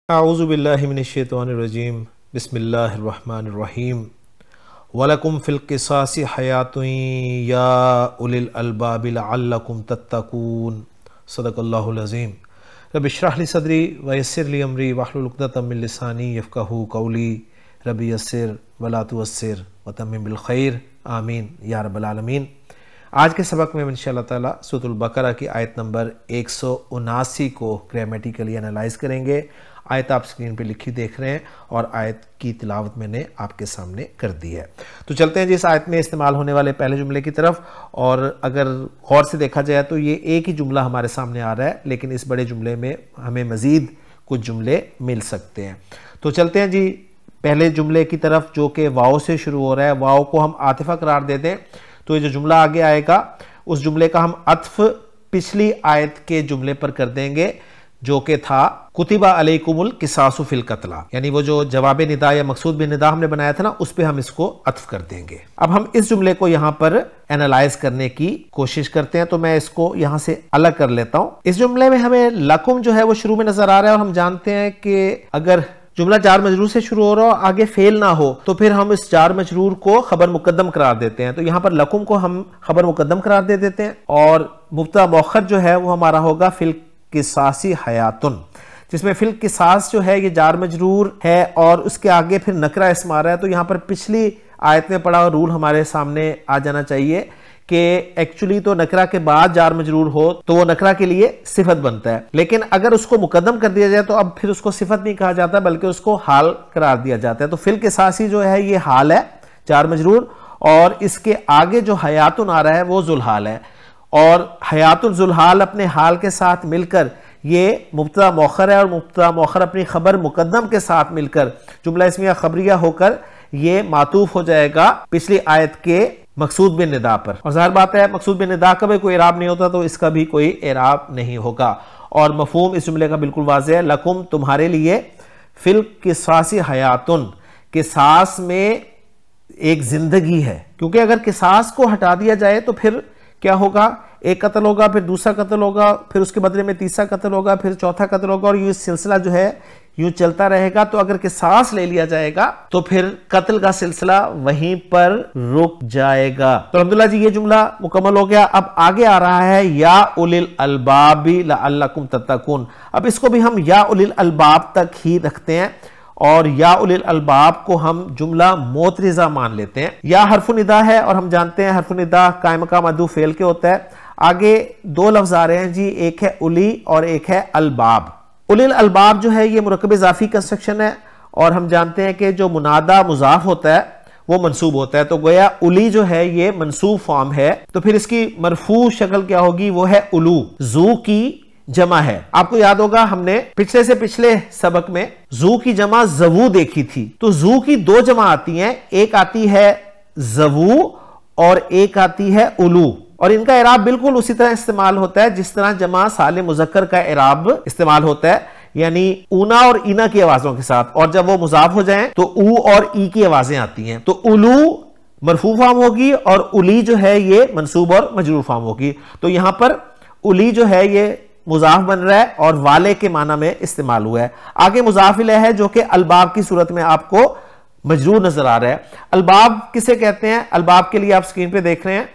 اعوذ باللہ من الشیطان الرجیم بسم اللہ الرحمن الرحیم وَلَكُمْ فِي الْقِصَاصِ حَيَاتٌ يَا أُولِي الْأَلْبَابِ لَعَلَّكُمْ تَتَّقُونَ صدق اللہ العظیم رب اشرح لی صدری ویسر لی امری واحلل عقدۃ من لسانی یفقہوا قولی رب یسر ولا تعسر وتمم بالخیر آمین یا رب العالمین۔ آج کے سبق میں انشاءاللہ تعالی سورۃ البقرہ کی آیت نمبر 179 کو گرامیٹیکلی انالائز کریں گے۔ آیت آپ سکرین پہ لکھی دیکھ رہے ہیں اور آیت کی تلاوت میں نے آپ کے سامنے کر دی ہے۔ تو چلتے ہیں جس آیت میں استعمال ہونے والے پہلے جملے کی طرف، اور اگر غور سے دیکھا جائے تو یہ ایک ہی جملہ ہمارے سامنے آ رہا ہے، لیکن اس بڑے جملے میں ہمیں مزید کچھ جملے مل سکتے ہیں۔ تو چلتے ہیں جی پہلے جملے کی طرف جو کہ واو سے شروع ہو رہا ہے۔ واو کو ہم عاطفہ قرار دے دیں تو یہ جو جملہ آگے آئے گا اس جملے کا ہم عطف پچھلی آیت کے جملے پر کر دیں گے جو کہ تھا کتب علیکم القصاص فی القتلی، یعنی وہ جو جواب ندا یا مقصود بالندا ہم نے بنایا تھا نا، اس پہ ہم اس کو عطف کر دیں گے۔ اب ہم اس جملے کو یہاں پر انالائز کرنے کی کوشش کرتے ہیں، تو میں اس کو یہاں سے الگ کر لیتا ہوں۔ اس جملے میں ہمیں لکم جو ہے وہ شروع میں نظر آ رہا ہے، اور ہم جانتے ہیں کہ اگر جملہ جار مجرور سے شروع ہو رہا ہو آگے فعل نہ ہو تو پھر ہم اس جار مجرور کو خبر مقدم قرار دیتے ہیں۔ تو یہاں پر لکم کو ہم خبر مقدم قرار دے دیتے ہیں، اور مبتدا مؤخر جو ہے وہ ہمارا ہوگا فی القصاص حیاتن، جس میں فی القصاص جو ہے یہ جار مجرور ہے اور اس کے آگے پھر نکرہ اسم آ رہا ہے۔ تو یہاں پر پچھلی آیت میں پڑھا رول ہمارے سامنے آ جانا چاہیے کہ ایکچولی تو نکرہ کے بعد جار مجرور ہو تو وہ نکرہ کے لیے صفت بنتا ہے، لیکن اگر اس کو مقدم کر دیا جائے تو اب پھر اس کو صفت نہیں کہا جاتا بلکہ اس کو حال قرار دیا جاتا ہے۔ تو فی القصاص جو ہے یہ حال ہے جار مجرور، اور اس کے آگے جو حیاتن آ رہا ہے وہ ذوالحال ہے، اور حیاتن ذوالحال اپنے حال کے ساتھ مل کر یہ مبتدا مؤخر ہے، اور مبتدا مؤخر اپنی خبر مقدم کے ساتھ مل کر جملہ اسمیہ خبریہ ہو کر یہ معطوف ہو جائے گا پچھلی آیت کے مقصود بالندا پر۔ اور ظاہر بات ہے مقصود بالندا کا بھی کوئی اعراب نہیں ہوتا تو اس کا بھی کوئی اعراب نہیں ہوگا، اور مفہوم اس جملے کا بالکل واضح ہے۔ لکم تمہارے لیے فی القصاص حیاتن، قصاص میں ایک زندگی ہے، کیونکہ اگر قصاص کو ہٹا دیا جائے تو پھر کیا ہوگا، ایک قتل ہوگا، پھر دوسرا قتل ہوگا، پھر اس کے بدلے میں تیسرا قتل ہوگا، پھر چوتھا قتل ہوگا، اور یہ سلسلہ جو ہے یوں چلتا رہے گا۔ تو اگر قصاص لے لیا جائے گا تو پھر قتل کا سلسلہ وہیں پر رک جائے گا۔ تو الحمدللہ جی یہ جملہ مکمل ہو گیا۔ اب آگے آ رہا ہے یا اولی الالباب لعلکم تتقون۔ اب اس کو بھی ہم یا اولی الالباب تک ہی رکھتے ہیں، اور یا اولی الالباب کو ہم جملہ معترضہ مان لیتے ہیں۔ یا حرف ندا ہے، اور ہم جانتے ہیں حرف ندا قائم مقام معدوف فعل کے ہوتا ہے۔ آگے دو لفظ آ رہے ہیں جی، ایک ہے اولی اور ایک ہے الباب۔ اولی الالباب جو ہے یہ مرکب اضافی کنسٹرکشن ہے، اور ہم جانتے ہیں کہ جو منادہ مضاف ہوتا ہے وہ منصوب ہوتا ہے، تو گویا اولی جو ہے یہ منصوب فارم ہے، تو پھر اس کی مرفوع شکل کیا ہوگی، وہ ہے اولو، ذو کی جمع ہے۔ آپ کو یاد ہوگا ہم نے پچھلے سے پچھلے سبق میں ذو کی جمع زوو دیکھی تھی، تو ذو کی دو جمع آتی ہیں، ایک آتی ہے زوو اور ایک آتی ہے اولو، اور ان کا اعراب بالکل اسی طرح استعمال ہوتا ہے جس طرح جمع سالم مذکر کا اعراب استعمال ہوتا ہے، یعنی اونا اور اینا کی آوازوں کے ساتھ، اور جب وہ مضاف ہو جائیں تو او اور ای کی آوازیں آتی ہیں، تو اولو مرفوع فارم ہوگی اور اولی جو ہے یہ منصوب اور مجرور فارم ہوگی۔ تو یہاں پر اولی جو ہے یہ مضاف بن رہا ہے اور والے کے معنی میں استعمال ہوا ہے۔ آگے مضاف الیہ ہے جو کہ الباب کی صورت میں آپ کو مجرور نظر آ رہا ہے۔ الباب کسے کہتے ہیں؟ الباب کے لیے آپ سکرین پہ دیکھ رہے ہیں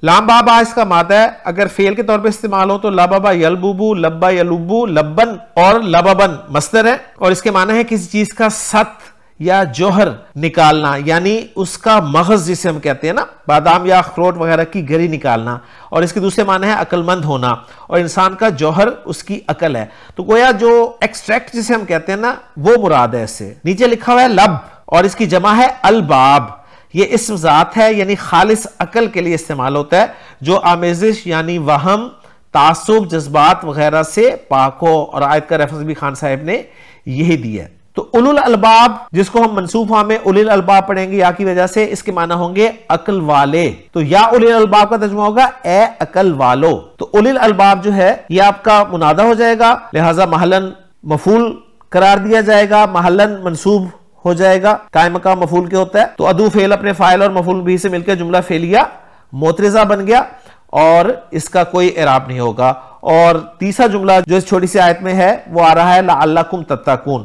لام بابا اس کا مادہ ہے، اگر فعل کے طور پہ استعمال ہو تو لببا یلببو، لبا یلبو، لبن اور لببن مصدر ہے، اور اس کے معنی ہے کسی چیز کا ست یا جوہر نکالنا، یعنی اس کا مغز جسے ہم کہتے ہیں نا، بادام یا اخروٹ وغیرہ کی گری نکالنا، اور اس کے دوسرے معنی ہے عقل مند ہونا، اور انسان کا جوہر اس کی عقل ہے۔ تو گویا جو ایکسٹریکٹ جسے ہم کہتے ہیں نا وہ مراد ہے۔ اس سے نیچے لکھا ہوا ہے لب، اور اس کی جمع ہے الباب۔ یہ اسم ذات ہے، یعنی خالص عقل کے لیے استعمال ہوتا ہے، جو آمیزش یعنی وہم، تعصب، جذبات وغیرہ سے پاک ہو، اور آیت کا ریفرنس بھی خان صاحب نے یہی دیا ہے۔ تو اولو الالباب جس کو ہم منصوب فارم میں اولی الالباب پڑھیں گے یا کی وجہ سے، اس کے معنی ہوں گے عقل والے، تو یا اولی الالباب کا ترجمہ ہوگا اے عقل والو۔ تو اولی الالباب جو ہے یہ آپ کا منادہ ہو جائے گا، لہٰذا محلن مفعول قرار دیا جائے گا، محلن منصوب ہو جائے گا، قائم مقام مفعول کے ہوتا ہے، تو ادو فعل اپنے فاعل اور مفعول بھی سے مل کے جملہ فعلیہ معترضہ بن گیا، اور اس کا کوئی اعراب نہیں ہوگا۔ اور تیسرا جملہ جو اس چھوٹی سی آیت میں ہے وہ آ رہا ہے لعلکم تتقون۔